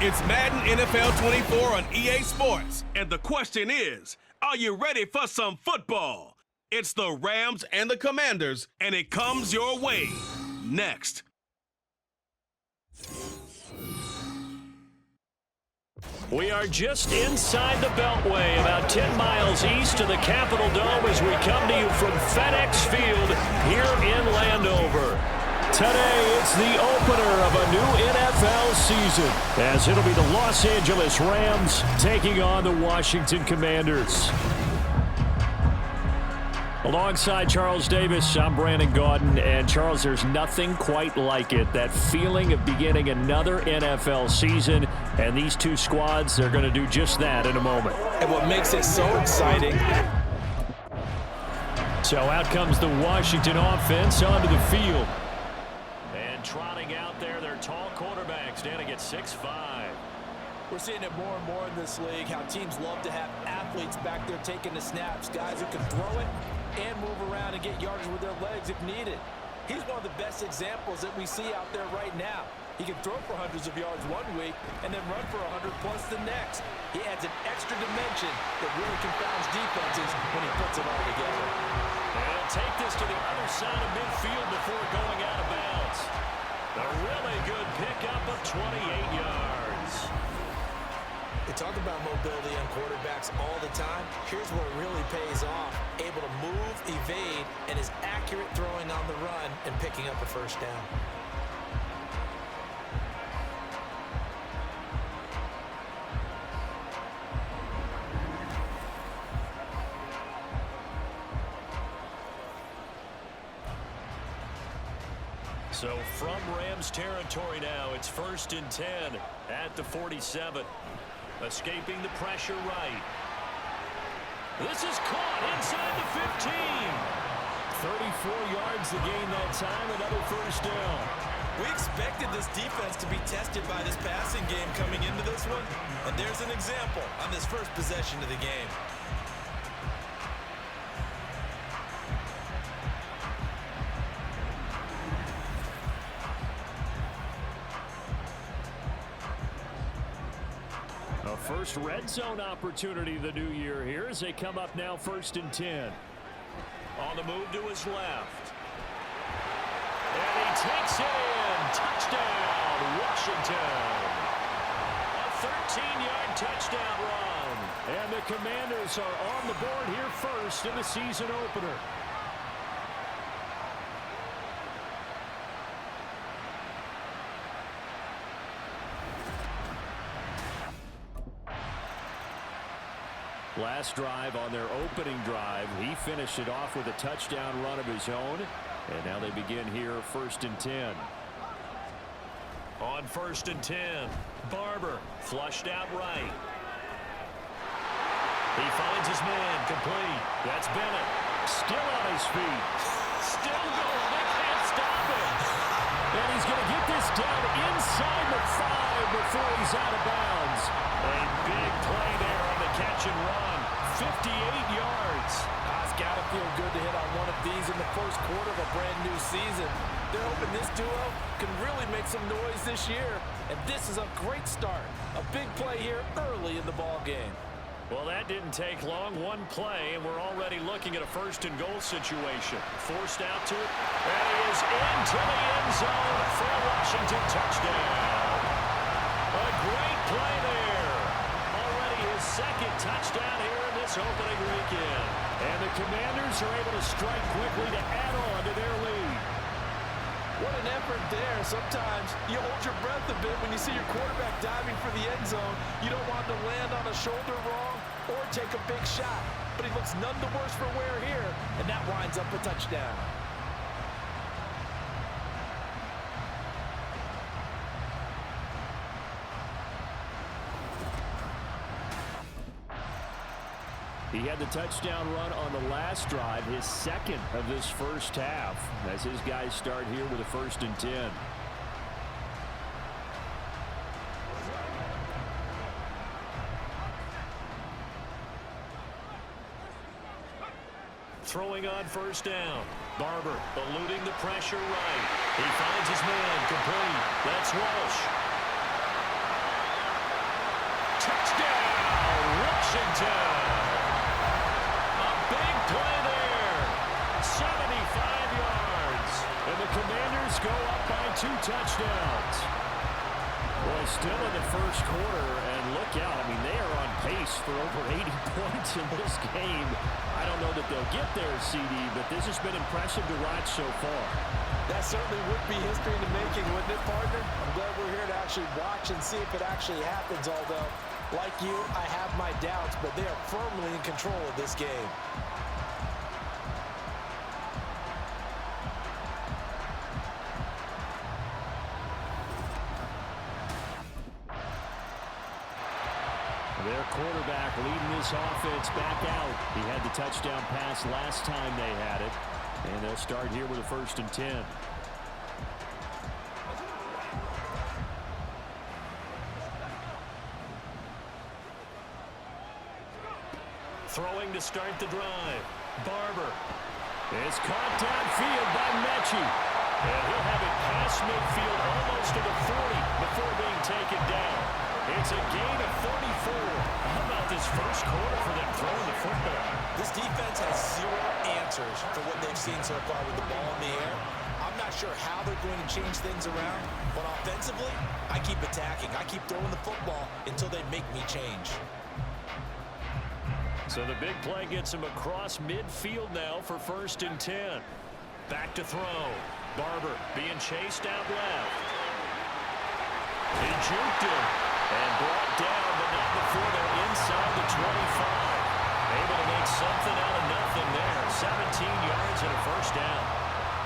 It's Madden NFL 24 on EA Sports. And the question is, are you ready for some football? It's the Rams and the Commanders, and it comes your way next. We are just inside the Beltway, about 10 miles east of the Capitol Dome as we come to you from FedEx Field here in Landover. Today, it's the opener of a new NFL season, as it'll be the Los Angeles Rams taking on the Washington Commanders. Alongside Charles Davis, I'm Brandon Gaudin, and Charles, there's nothing quite like it. That feeling of beginning another NFL season, and these two squads, they're going to do just that in a moment. And what makes it so exciting. So out comes the Washington offense onto the field. And trotting out there, their tall quarterbacks standing at 6'5". We're seeing it more and more in this league, how teams love to have athletes back there taking the snaps, guys who can throw it and move around and get yardage with their legs if needed. He's one of the best examples that we see out there right now. He can throw for hundreds of yards one week and then run for 100 plus the next. He adds an extra dimension that really confounds defenses when he puts it all together. And he'll take this to the other side of midfield before going out of bounds. A really good pickup of 28 yards. We talk about mobility on quarterbacks all the time. Here's where it really pays off. Able to move, evade, and is accurate throwing on the run and picking up a first down. So from Rams territory now, it's 1st and 10 at the 47. Escaping the pressure right. This is caught inside the 15. 34 yards to gain that time, another first down. We expected this defense to be tested by this passing game coming into this one, and there's an example on this first possession of the game. A first red zone opportunity the new year here as they come up now 1st and 10. On the move to his left. And he takes it in. Touchdown, Washington. A 13-yard touchdown run. And the Commanders are on the board here first in the season opener. Last drive on their opening drive, he finished it off with a touchdown run of his own. And now they begin here 1st and 10. On 1st and 10, Barber flushed out right. He finds his man complete. That's Bennett. Still on his feet. Still going. They can't stop him. And he's going to get this down inside the 5 before he's out of bounds. A big play there on the catch and run. 58 yards. It's got to feel good to hit on one of these in the first quarter of a brand new season. They're hoping this duo can really make some noise this year. And this is a great start. A big play here early in the ball game. Well, that didn't take long. One play, and we're already looking at a 1st and goal situation. Forced out to it. And he is into the end zone for a Washington touchdown. A great play there. Already his 2nd touchdown here in this opening weekend. And the Commanders are able to strike quickly to add on to their lead. What an effort there. Sometimes you hold your breath a bit when you see your quarterback diving for the end zone. You don't want him to land on a shoulder wrong or take a big shot. But he looks none the worse for wear here, and that winds up a touchdown. He had the touchdown run on the last drive, his 2nd of this first half, as his guys start here with a 1st and 10. Throwing on 1st down. Barber eluding the pressure right. He finds his man complete. That's Walsh. Washington. A big play there. 75 yards. And the Commanders go up by 2 touchdowns. Well, still in the first quarter, and look out. I mean, they are on pace for over 80 points in this game. I don't know that they'll get there, CD, but this has been impressive to watch so far. That certainly would be history in the making, wouldn't it, partner? I'm glad we're here to actually watch and see if it actually happens, although, like you, I have my doubts, but they are firmly in control of this game. Their quarterback leading this offense back out. He had the touchdown pass last time they had it. And they'll start here with a 1st and 10. Throwing to start the drive. Barber. It's caught downfield by Mechie. And he'll have it past midfield almost to the 40 before being taken down. It's a gain of 34. How about this first quarter for them throwing the football? This defense has 0 answers for what they've seen so far with the ball in the air. I'm not sure how they're going to change things around, but offensively, I keep attacking. I keep throwing the football until they make me change. So the big play gets him across midfield now for 1st and 10. Back to throw. Barber being chased out left. He juked him and brought down, but not before they're inside the 25. Able to make something out of nothing there. 17 yards and a 1st down.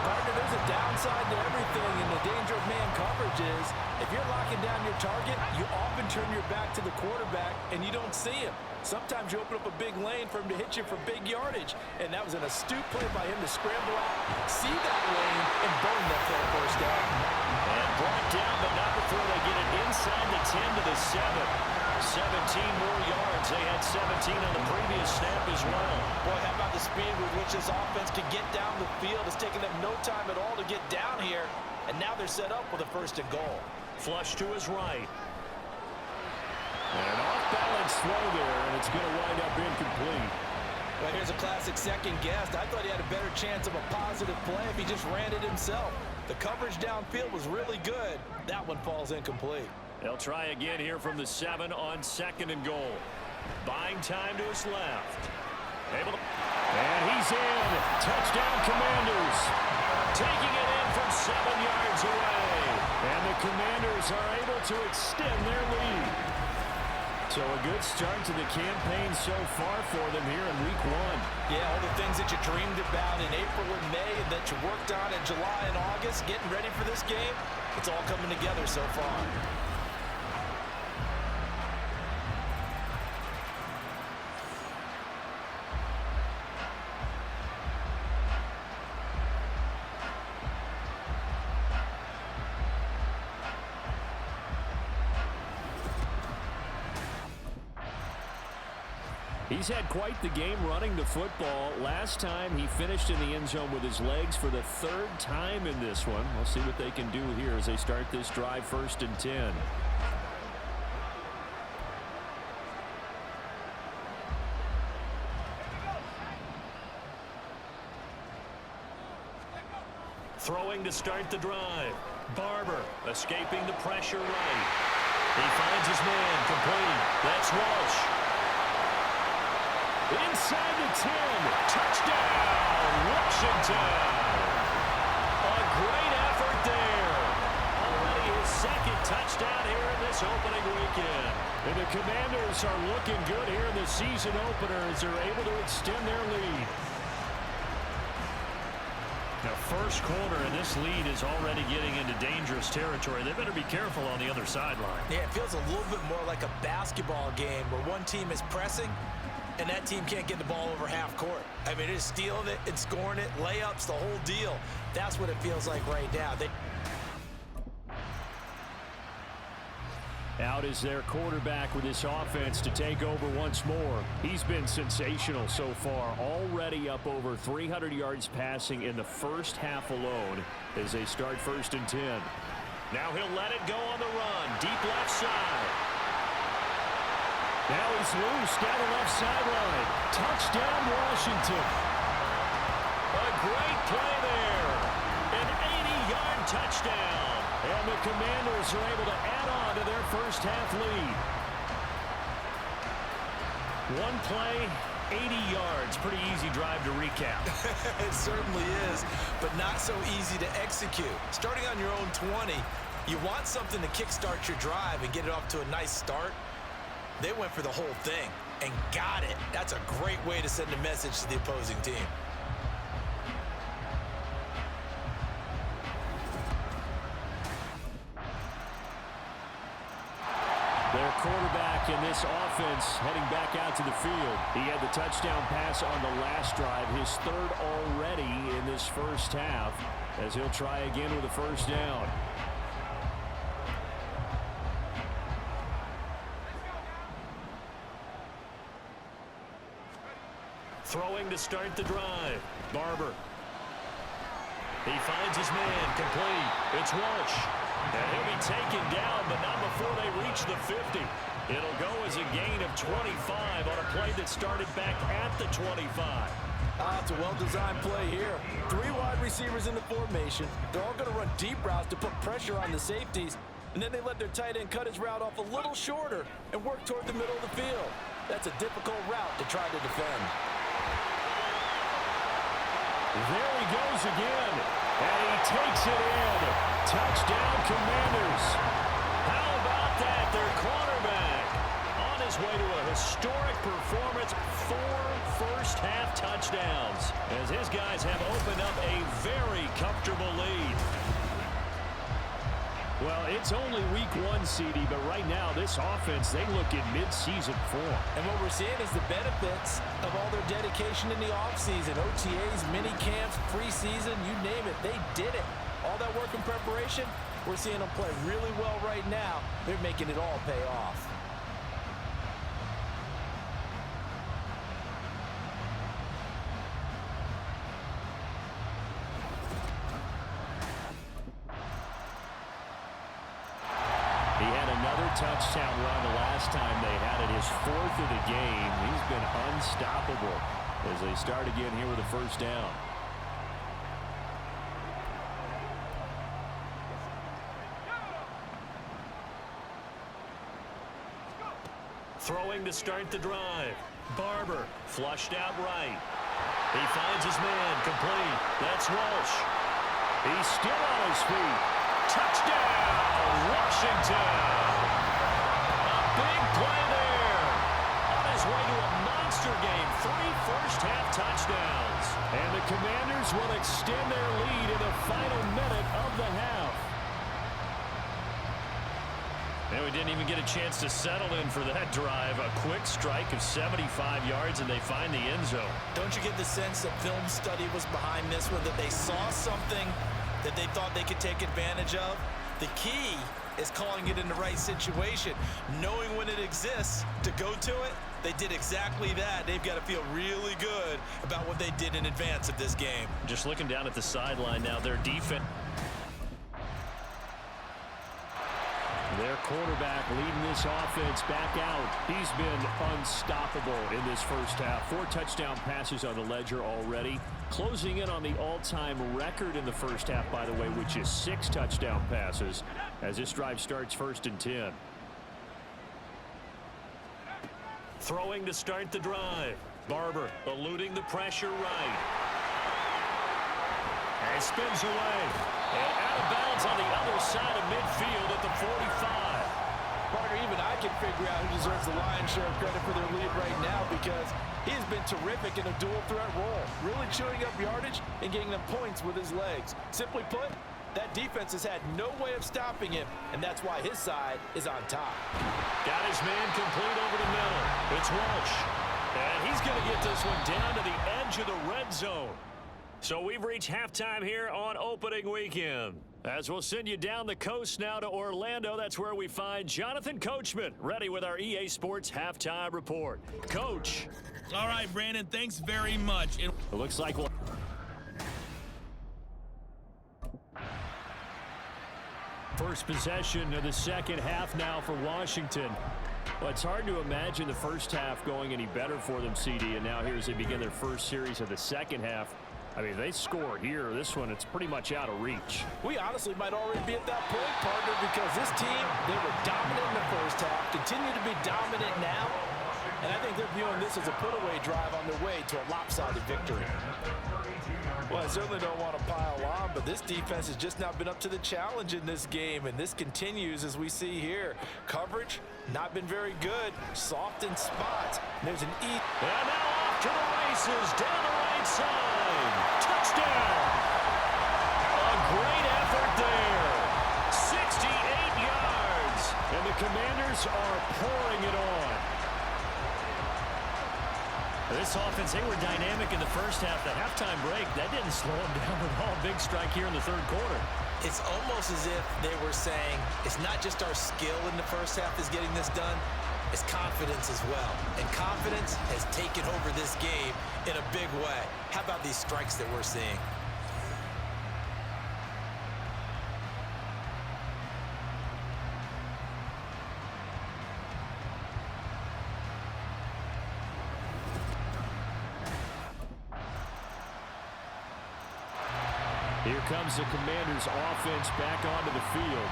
Partner, there's a downside to everything, and the danger of man coverage is if you're locking down your target, you often turn your back to the quarterback and you don't see him. Sometimes you open up a big lane for him to hit you for big yardage, and that was an astute play by him to scramble out, see that lane, and burn that for a 1st down. And brought down, but not before they get it inside the 10 to the 7. 17 more yards. They had 17 on the previous snap as well. Boy, how about the speed with which this offense can get down the field? It's taken them no time at all to get down here, and now they're set up with a 1st and goal. Flush to his right. An off-balance throw there, and it's going to wind up incomplete. Well, here's a classic second guess. I thought he had a better chance of a positive play if he just ran it himself. The coverage downfield was really good. That one falls incomplete. They'll try again here from the 7 on 2nd and goal. Buying time to his left. And he's in. Touchdown, Commanders. Taking it in from 7 yards away. And the Commanders are able to extend their lead. So a good start to the campaign so far for them here in week 1. Yeah, all the things that you dreamed about in April and May and that you worked on in July and August, getting ready for this game, it's all coming together so far. He's had quite the game running the football. Last time he finished in the end zone with his legs for the 3rd time in this one. We'll see what they can do here as they start this drive 1st and 10. Throwing to start the drive. Barber escaping the pressure right. He finds his man complete. That's Walsh. Inside the 10. Touchdown, Washington. A great effort there. Already his 2nd touchdown here in this opening weekend. And the Commanders are looking good here in the season opener as they're able to extend their lead. Now, first quarter, and this lead is already getting into dangerous territory. They better be careful on the other sideline. Yeah, it feels a little bit more like a basketball game where one team is pressing and that team can't get the ball over half court. I mean, it is stealing it and scoring it, layups, the whole deal. That's what it feels like right now. Out is their quarterback with this offense to take over once more. He's been sensational so far, already up over 300 yards passing in the first half alone as they start 1st and 10. Now he'll let it go on the run, deep left side. Now he's loose down the left sideline. Touchdown, Washington. A great play there. An 80-yard touchdown. And the Commanders are able to add on to their first half lead. One play, 80 yards. Pretty easy drive to recap. It certainly is, but not so easy to execute. Starting on your own 20, you want something to kickstart your drive and get it off to a nice start. They went for the whole thing and got it. That's a great way to send a message to the opposing team. Their quarterback in this offense heading back out to the field. He had the touchdown pass on the last drive, his third already in this first half, as he'll try again with a first down. Throwing to start the drive. Barber. He finds his man, complete. It's Walsh. And he'll be taken down, but not before they reach the 50. It'll go as a gain of 25 on a play that started back at the 25. It's a well-designed play here. 3 wide receivers in the formation. They're all going to run deep routes to put pressure on the safeties. And then they let their tight end cut his route off a little shorter and work toward the middle of the field. That's a difficult route to try to defend. There he goes again, and he takes it in. Touchdown, Commanders. How about that? Their quarterback on his way to a historic performance, 4 first-half touchdowns, as his guys have opened up a very comfortable lead. Well, it's only week 1, CD, but right now this offense, they look in mid-season form. And what we're seeing is the benefits of all their dedication in the offseason. OTAs, mini camps, preseason, you name it, they did it. All that work in preparation, we're seeing them play really well right now. They're making it all pay off. Touchdown run the last time they had it, his 4th of the game. He's been unstoppable as they start again here with a first down. Throwing to start the drive. Barber flushed out right. He finds his man, complete. That's Walsh. He's still on his feet. Touchdown, Washington. Big play there. On his way to a monster game. 3 first-half touchdowns. And the Commanders will extend their lead in the final minute of the half. And we didn't even get a chance to settle in for that drive. A quick strike of 75 yards, and they find the end zone. Don't you get the sense that film study was behind this one, that they saw something that they thought they could take advantage of? The key is calling it in the right situation, knowing when it exists to go to it. They did exactly that. They've got to feel really good about what they did in advance of this game. Just looking down at the sideline now, their defense. Their quarterback leading this offense back out. He's been unstoppable in this first half. 4 touchdown passes on the ledger already. Closing in on the all-time record in the first half, by the way, which is 6 touchdown passes as this drive starts 1st and 10. Throwing to start the drive. Barber eluding the pressure right. And spins away. And out of bounds on the other side of midfield at the 45. Partner, even I can figure out who deserves the lion's share of credit for their lead right now, because he has been terrific in a dual threat role, really chewing up yardage and getting them points with his legs. Simply put, that defense has had no way of stopping him, and that's why his side is on top. Got his man complete over the middle. It's Walsh. And he's going to get this one down to the edge of the red zone. So we've reached halftime here on opening weekend. As we'll send you down the coast now to Orlando, that's where we find Jonathan Coachman, ready with our EA Sports halftime report. Coach. All right, Brandon, thanks very much. It looks like we'll... First possession of the second half now for Washington. Well, it's hard to imagine the first half going any better for them, CD, and now here as they begin their first series of the second half. I mean, they score here. This one, it's pretty much out of reach. We honestly might already be at that point, partner, because this team, they were dominant in the first half, continue to be dominant now, and I think they're viewing this as a put-away drive on their way to a lopsided victory. Well, I certainly don't want to pile on, but this defense has just not been up to the challenge in this game, and this continues as we see here. Coverage, not been very good, soft in spots. There's an E. And now off to the races, down the right side. Touchdown! A great effort there. 68 yards, and the Commanders are pouring it on. This offense, they were dynamic in the first half. The halftime break, that didn't slow them down at all. Big strike here in the third quarter. It's almost as if they were saying, it's not just our skill in the first half is getting this done, it's confidence as well. And confidence has taken over this game in a big way. How about these strikes that we're seeing? Here comes the Commanders' offense back onto the field.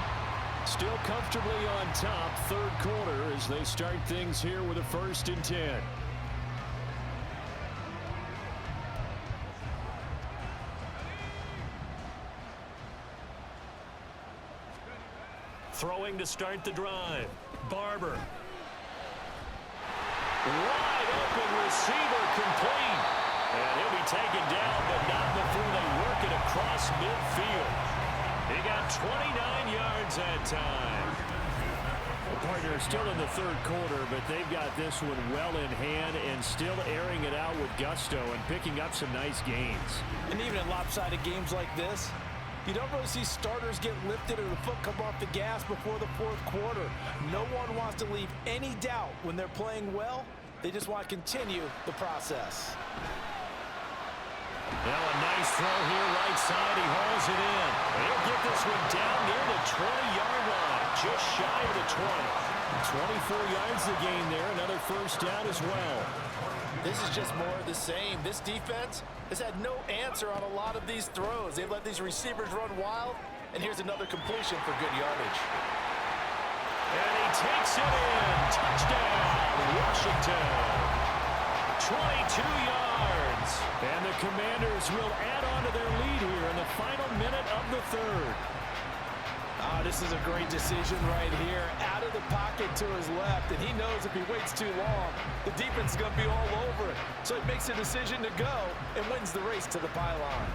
Still comfortably on top, third quarter, as they start things here with a 1st and 10. Throwing to start the drive. Barber. Wide open receiver complete. And he'll be taken down, but not before they work it across midfield. He got 29 yards that time. The partner is still in the third quarter, but they've got this one well in hand and still airing it out with gusto and picking up some nice gains. And even in lopsided games like this, you don't really see starters get lifted or the foot come off the gas before the fourth quarter. No one wants to leave any doubt when they're playing well. They just want to continue the process. Now a nice throw here, right side. He hauls it in. He'll get this one down near the 20-yard line, just shy of the 20. 24 yards the gain there, another first down as well. This is just more of the same. This defense has had no answer on a lot of these throws. They've let these receivers run wild, and here's another completion for good yardage. And he takes it in. Touchdown, Washington. 22 yards. And the Commanders will add on to their lead here in the final minute of the third. This is a great decision right here. Out of the pocket to his left, and he knows if he waits too long, the defense is going to be all over it. So he makes a decision to go and wins the race to the pylon.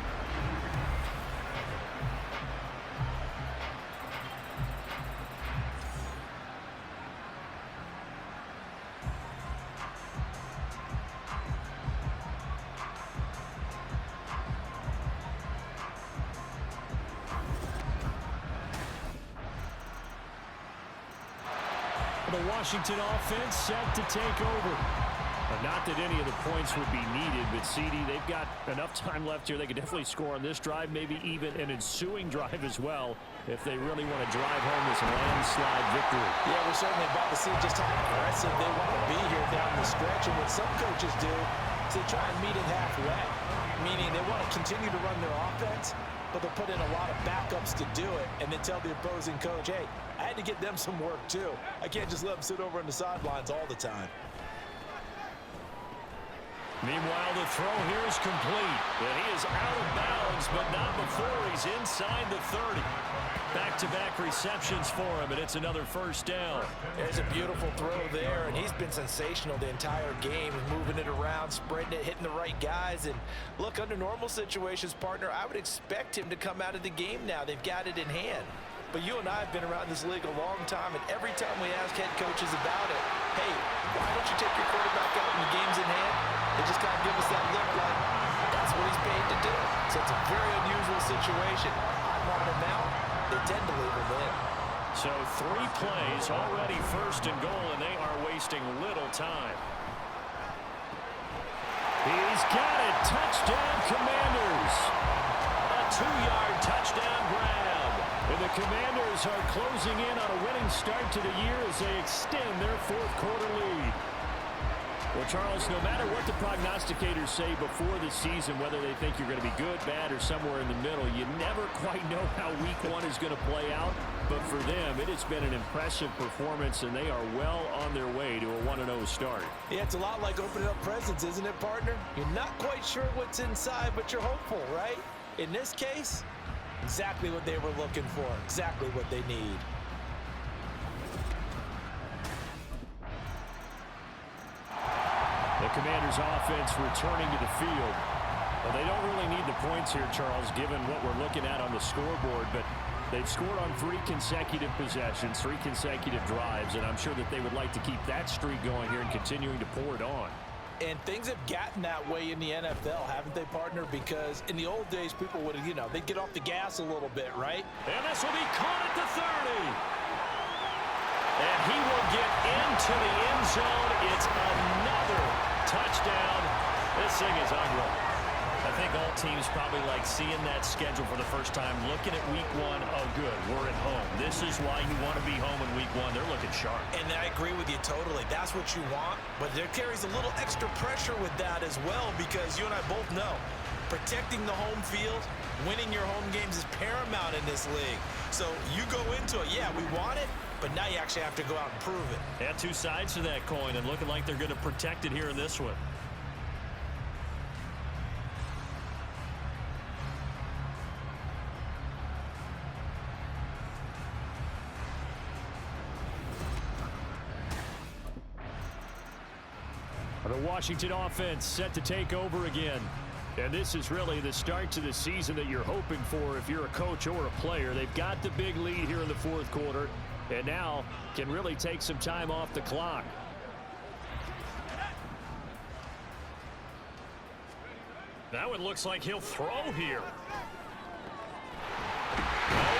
The Washington offense set to take over. Not that any of the points would be needed, but CD, they've got enough time left here. They could definitely score on this drive, maybe even an ensuing drive as well, if they really want to drive home this landslide victory. Yeah, we're certainly about to see just how aggressive they want to be here down the stretch. And what some coaches do is they try and meet it halfway, meaning they want to continue to run their offense, but they'll put in a lot of backups to do it and then tell the opposing coach, hey, I had to get them some work too. I can't just let them sit over on the sidelines all the time. Meanwhile, the throw here is complete. And he is out of bounds, but not before he's inside the 30. Back-to-back receptions for him, and it's another first down. There's a beautiful throw there, and he's been sensational the entire game, moving it around, spreading it, hitting the right guys. And look, under normal situations, partner, I would expect him to come out of the game now. They've got it in hand. But you and I have been around this league a long time, and every time we ask head coaches about it, hey, why don't you take your quarterback out when the game's in hand? They just kind of give us that look like that's what he's paid to do. So it's a very unusual situation. I want him out. They tend to leave him in. So 3 plays, already first and goal, and they are wasting little time. He's got it. Touchdown, Commanders. A 2-yard touchdown grab. And the Commanders are closing in on a winning start to the year as they extend their fourth quarter lead. Well, Charles, no matter what the prognosticators say before the season, whether they think you're going to be good, bad, or somewhere in the middle, you never quite know how week one is going to play out. But for them, it has been an impressive performance, and they are well on their way to a 1-0 start. Yeah, it's a lot like opening up presents, isn't it, partner? You're not quite sure what's inside, but you're hopeful, right? In this case, exactly what they were looking for, exactly what they need. The Commanders' offense returning to the field. Well, they don't really need the points here, Charles, given what we're looking at on the scoreboard, but they've scored on 3 consecutive possessions, 3 consecutive drives, and I'm sure that they would like to keep that streak going here and continuing to pour it on. And things have gotten that way in the NFL, haven't they, partner? Because in the old days, people would, they'd get off the gas a little bit, right? And this will be caught at the 30. And he will get into the end zone. It's another touchdown. This thing is ugly. I think all teams probably like seeing that schedule for the first time, looking at week one. Oh, good, we're at home. This is why you want to be home in week one. They're looking sharp. And I agree with you totally. That's what you want. But there carries a little extra pressure with that as well, because you and I both know protecting the home field, winning your home games is paramount in this league. So you go into it, yeah, we want it, but now you actually have to go out and prove it. Yeah, 2 sides to that coin, and looking like they're going to protect it here in this one. The Washington offense set to take over again. And this is really the start to the season that you're hoping for if you're a coach or a player. They've got the big lead here in the fourth quarter, and now can really take some time off the clock. That one looks like he'll throw here. Oh,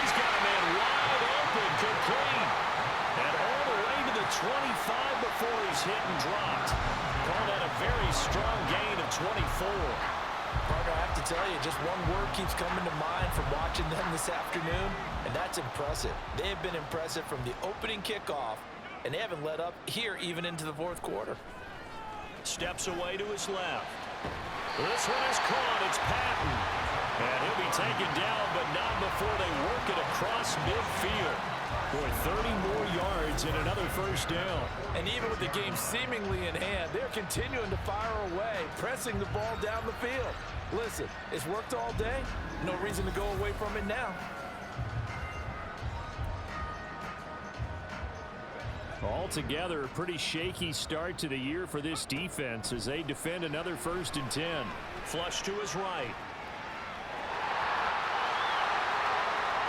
he's got a man wide open, complete. And all the way to the 25 before he's hit and dropped. Call that a very strong gain of 24. Partner, I have to tell you, just one word keeps coming to mind from watching them this afternoon, and that's impressive. They have been impressive from the opening kickoff, and they haven't let up here even into the fourth quarter. Steps away to his left. This one is caught. It's Patton. And he'll be taken down, but not before they work it across midfield. Boy, 30 more yards and another first down. And even with the game seemingly in hand, they're continuing to fire away, pressing the ball down the field. Listen, it's worked all day. No reason to go away from it now. Altogether, a pretty shaky start to the year for this defense as they defend another 1st and 10. Flush to his right.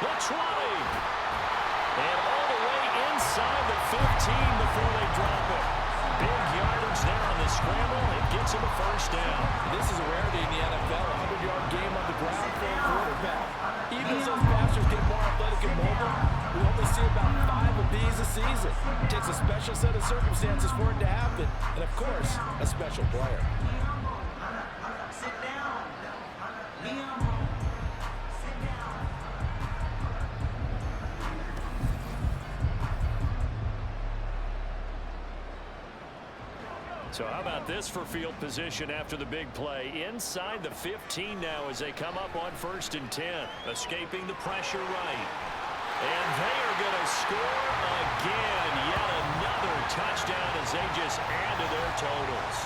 The 20. And all the way inside the 15 before they drop it. Big yardage there on the scramble. It gets him a first down. This is a rarity in the NFL, a 100-yard game on the ground for a quarterback. Even as those passers get more athletic and mobile, we only see about 5 of these a season. It takes a special set of circumstances for it to happen, and of course, a special player. Sit down. So how about this for field position after the big play? Inside the 15 now as they come up on 1st and 10. Escaping the pressure right. And they are going to score again. Yet another touchdown as they just add to their totals.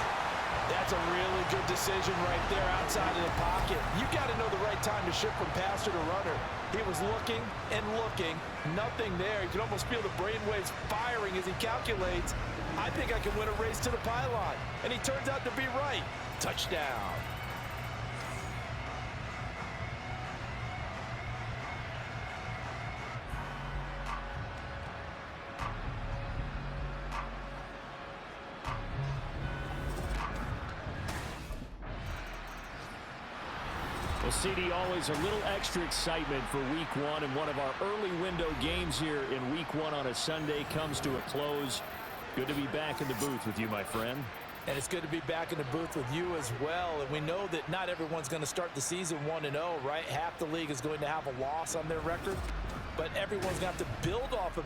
That's a really good decision right there outside of the pocket. You got to know the right time to shift from passer to runner. He was looking and looking, nothing there. You can almost feel the brainwaves firing as he calculates, I think I can win a race to the pylon. And he turns out to be right. Touchdown. Well, CD, always a little extra excitement for week one, and one of our early window games here in week one on a Sunday comes to a close. Good to be back in the booth with you, my friend. And it's good to be back in the booth with you as well. And we know that not everyone's going to start the season 1-0, right? Half the league is going to have a loss on their record. but everyone's got to build off of